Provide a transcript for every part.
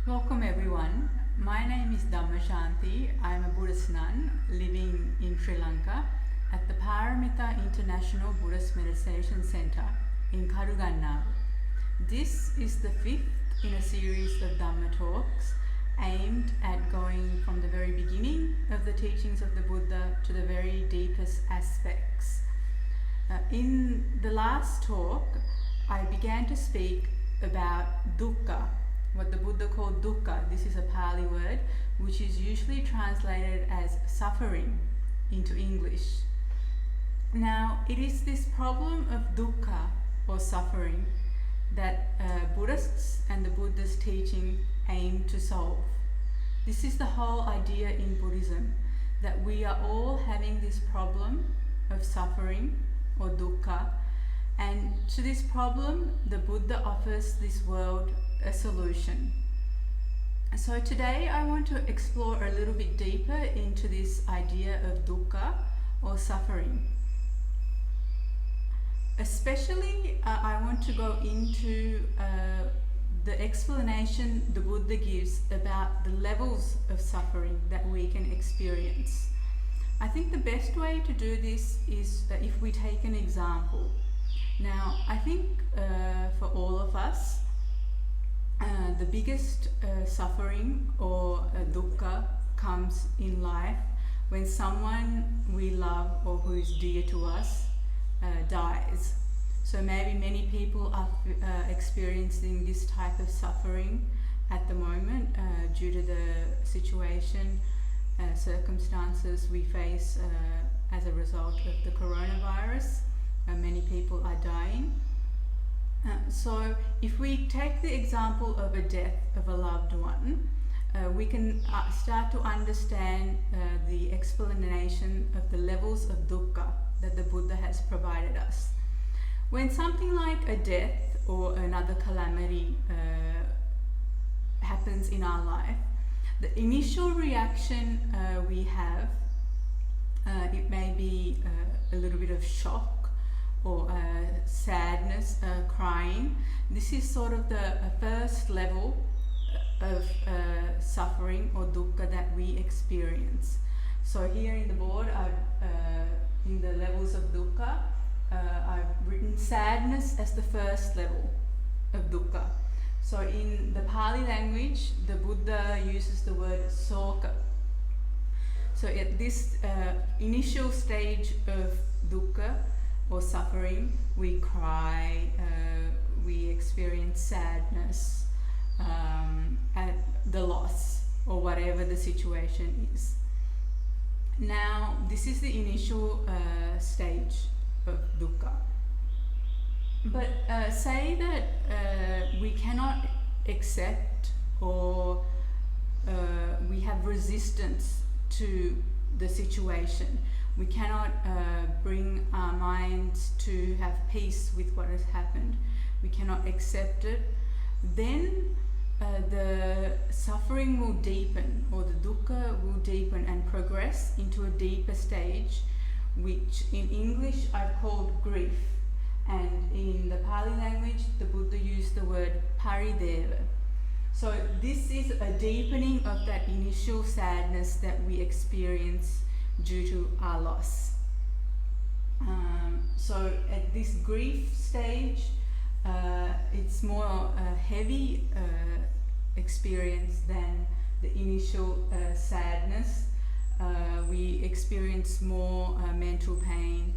Welcome everyone. My name is Dhammashanti. I am a Buddhist nun living in Sri Lanka at the Paramita International Buddhist Meditation Center in Karugannavu. This is the fifth in a series of Dhamma talks aimed at going from the very beginning of the teachings of the Buddha to the very deepest aspects. In the last talk, I began to speak about Dukkha, what the Buddha called Dukkha. This is a Pali word which is usually translated as suffering into English. Now, it is this problem of Dukkha or suffering that Buddhists and the Buddha's teaching aim to solve. This is the whole idea in Buddhism, that we are all having this problem of suffering or Dukkha, and to this problem the Buddha offers this world a solution. So today I want to explore a little bit deeper into this idea of Dukkha or suffering. Especially I want to go into the explanation the Buddha gives about the levels of suffering that we can experience. I think the best way to do this is if we take an example. Now, I think for all of us, the biggest suffering or dukkha comes in life when someone we love or who is dear to us dies. So maybe many people are experiencing this type of suffering at the moment due to the situation, circumstances we face as a result of the coronavirus. Many people are dying. So if we take the example of a death of a loved one, we can start to understand the explanation of the levels of dukkha that the Buddha has provided us. When something like a death or another calamity happens in our life, the initial reaction we have, it may be a little bit of shock, or sadness, crying. This is sort of the first level of suffering or dukkha that we experience. So here in the board, in the levels of dukkha, I've written sadness as the first level of dukkha. So in the Pali language, the Buddha uses the word soka. So at this initial stage of dukkha, or suffering, we cry, we experience sadness at the loss or whatever the situation is. Now, this is the initial stage of dukkha. But say that we cannot accept or we have resistance to the situation. We cannot bring our minds to have peace with what has happened. We cannot accept it. Then the suffering will deepen, or the dukkha will deepen and progress into a deeper stage, which in English I've called grief. And in the Pali language, the Buddha used the word parideva. So this is a deepening of that initial sadness that we experience due to our loss. So at this grief stage, it's more a heavy experience than the initial sadness. We experience more mental pain,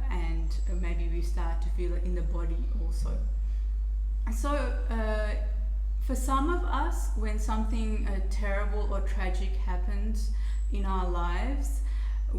and maybe we start to feel it in the body also. So for some of us, when something terrible or tragic happens in our lives,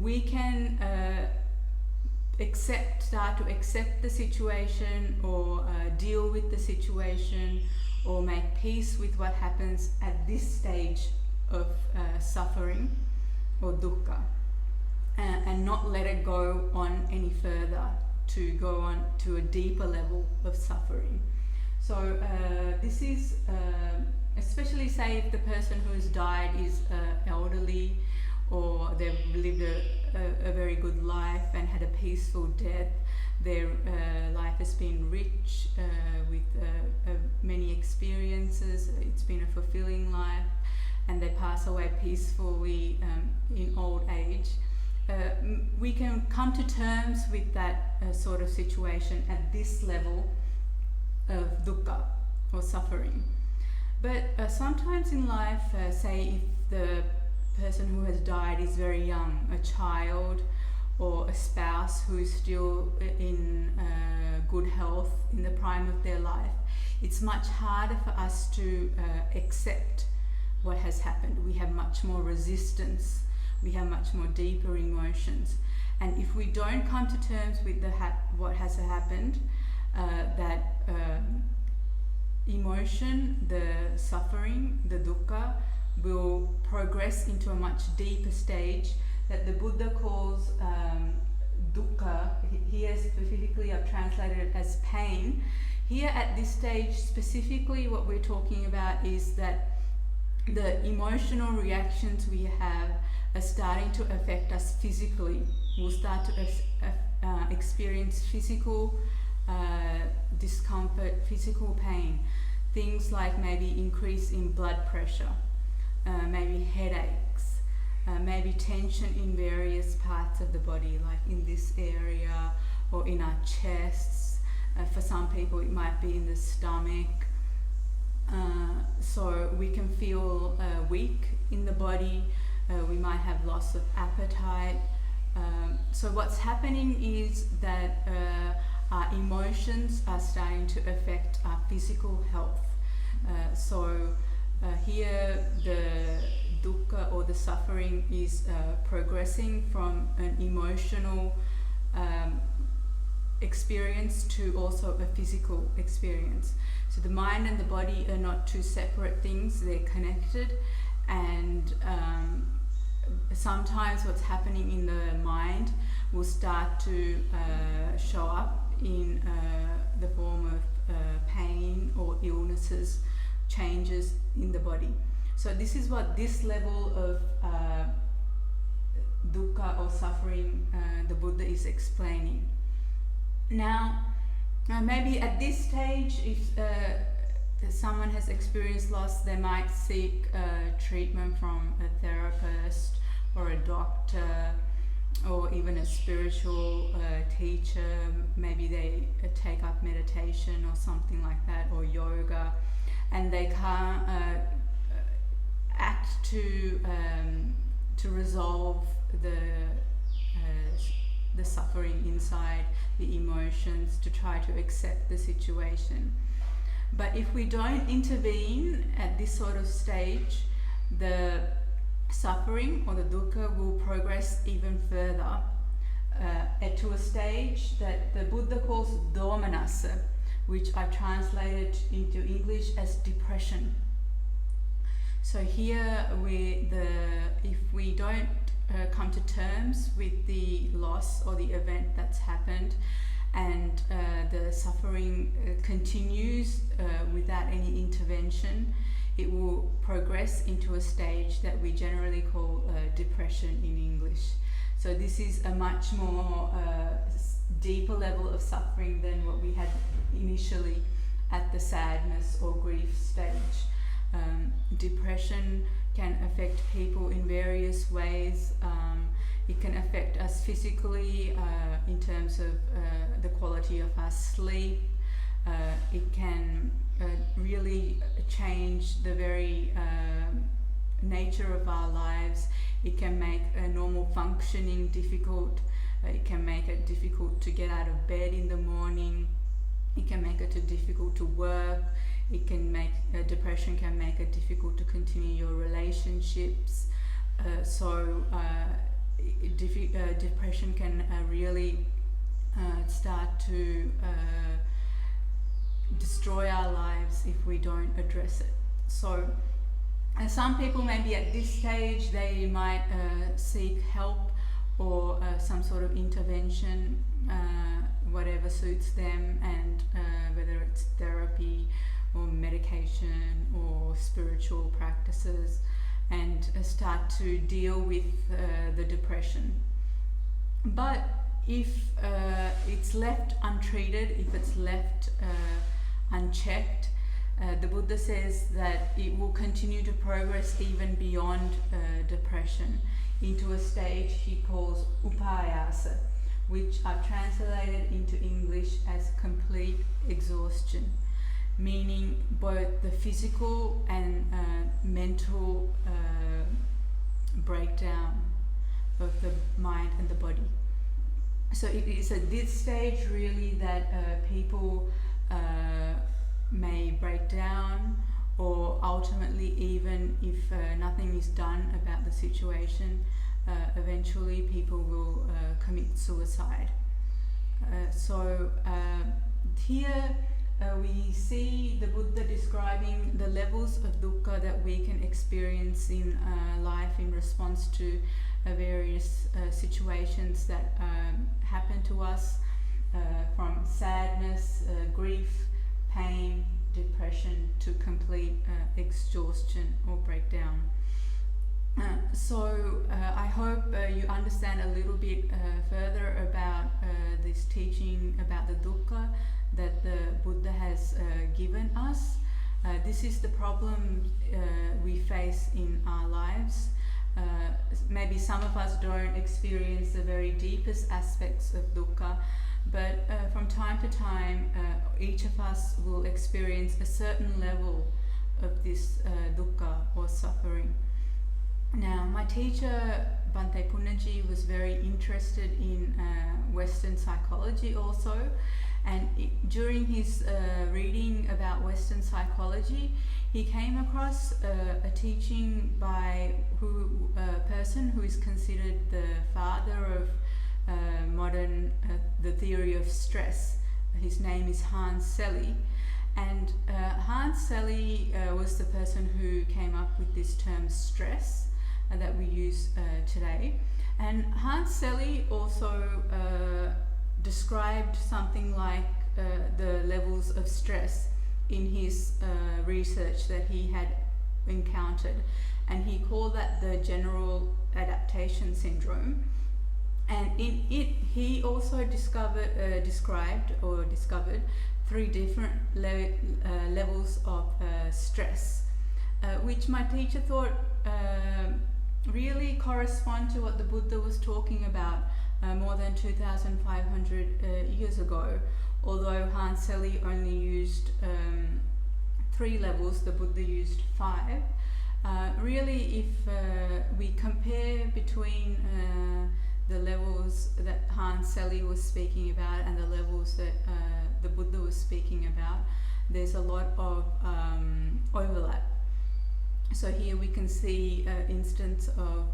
we can start to accept the situation, or deal with the situation, or make peace with what happens at this stage of suffering or dukkha, and not let it go on any further, to go on to a deeper level of suffering. So this is especially, say, if the person who has died is elderly, or they've lived a very good life and had a peaceful death. Their life has been rich with many experiences. It's been a fulfilling life, and they pass away peacefully in old age, we can come to terms with that sort of situation at this level of dukkha or suffering. But sometimes in life, say if the person who has died is very young, a child or a spouse who is still in good health in the prime of their life, it's much harder for us to accept what has happened. We have much more resistance, we have much more deeper emotions, and if we don't come to terms with what has happened, that emotion, the suffering, the dukkha, will progress into a much deeper stage that the Buddha calls dukkha. Here specifically I've translated it as pain. Here at this stage specifically what we're talking about is that the emotional reactions we have are starting to affect us physically. We'll start to experience physical discomfort, physical pain. Things like maybe increase in blood pressure, maybe headaches, maybe tension in various parts of the body, like in this area or in our chests. For some people it might be in the stomach. So we can feel weak in the body, we might have loss of appetite. So what's happening is that our emotions are starting to affect our physical health. Here the dukkha or the suffering is progressing from an emotional experience to also a physical experience. So the mind and the body are not two separate things, they're connected, and sometimes what's happening in the mind will start to show up in the form of pain or illnesses, changes in the body. So this is what this level of dukkha or suffering the Buddha is explaining. Now, maybe at this stage, if someone has experienced loss, they might seek treatment from a therapist or a doctor or even a spiritual teacher. Maybe they take up meditation or something like that, or yoga, and they can't act to resolve the suffering inside, the emotions, to try to accept the situation. But if we don't intervene at this sort of stage, the suffering or the dukkha will progress even further to a stage that the Buddha calls domanassa, which I translated into English as depression. So here, if we don't come to terms with the loss or the event that's happened, and the suffering continues without any intervention, it will progress into a stage that we generally call depression in English. So this is a much more deeper level of suffering than what we had initially at the sadness or grief stage. Depression can affect people in various ways. It can affect us physically in terms of the quality of our sleep. It can really change the very nature of our lives. It can make normal functioning difficult. It can make it difficult to get out of bed in the morning. It can make it difficult to work. It can make depression can make it difficult to continue your relationships. Depression can really start to destroy our lives if we don't address it. So some people maybe at this stage they might seek help or some sort of intervention, whatever suits them, and whether it's therapy or medication or spiritual practices, and start to deal with the depression. But if it's left untreated, if it's left unchecked, the Buddha says that it will continue to progress even beyond depression into a stage he calls upayasa, which I've translated into English as complete exhaustion, meaning both the physical and mental breakdown of the mind and the body. So it is at this stage really that people may break down, or ultimately, even if nothing is done about the situation, eventually people will commit suicide. So here we see the Buddha describing the levels of dukkha that we can experience in life in response to various situations that happen to us, from sadness, grief, pain, depression to complete exhaustion or breakdown. So I hope you understand a little bit further about this teaching about the dukkha that the Buddha has given us. This is the problem we face in our lives. Maybe some of us don't experience the very deepest aspects of dukkha, but from time to time each of us will experience a certain level of this dukkha or suffering. Now, my teacher Bhante Punnaji was very interested in Western psychology also, and during his reading about Western psychology, he came across a teaching by a person who is considered the father of modern the theory of stress. His name is Hans Selye, and Hans Selye was the person who came up with this term stress that we use today. And Hans Selye also described something like the levels of stress in his research that he had encountered, and he called that the general adaptation syndrome. And in it, he also discovered three different levels of stress, which my teacher thought really correspond to what the Buddha was talking about more than 2,500 years ago. Although Hans Selye only used 3 levels, the Buddha used 5. Really, if we compare between the levels that Hans Selye was speaking about and the levels that the Buddha was speaking about, there's a lot of overlap. So here we can see an instance of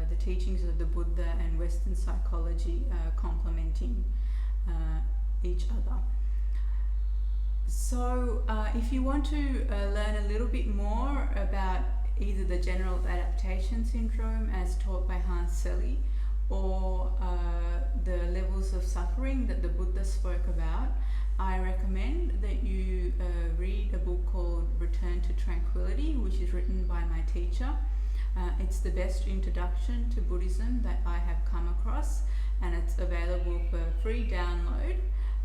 the teachings of the Buddha and Western psychology complementing each other. So if you want to learn a little bit more about either the general adaptation syndrome as taught by Hans Selye, or the levels of suffering that the Buddha spoke about, I recommend that you read a book called Return to Tranquility, which is written by my teacher. It's the best introduction to Buddhism that I have come across, and it's available for free download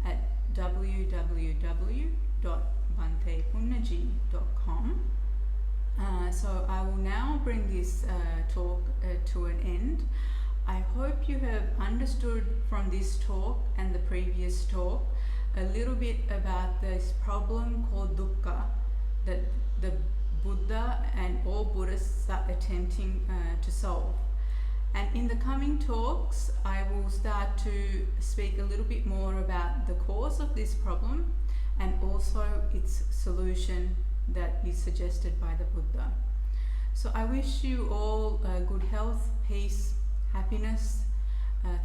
at www.bhantepunnaji.com. So I will now bring this talk to an end. I hope you have understood from this talk and the previous talk a little bit about this problem called dukkha that the Buddha and all Buddhists are attempting to solve. And in the coming talks, I will start to speak a little bit more about the cause of this problem and also its solution that is suggested by the Buddha. So I wish you all good health, peace, happiness.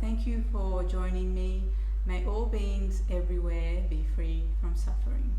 Thank you for joining me. May all beings everywhere be free from suffering.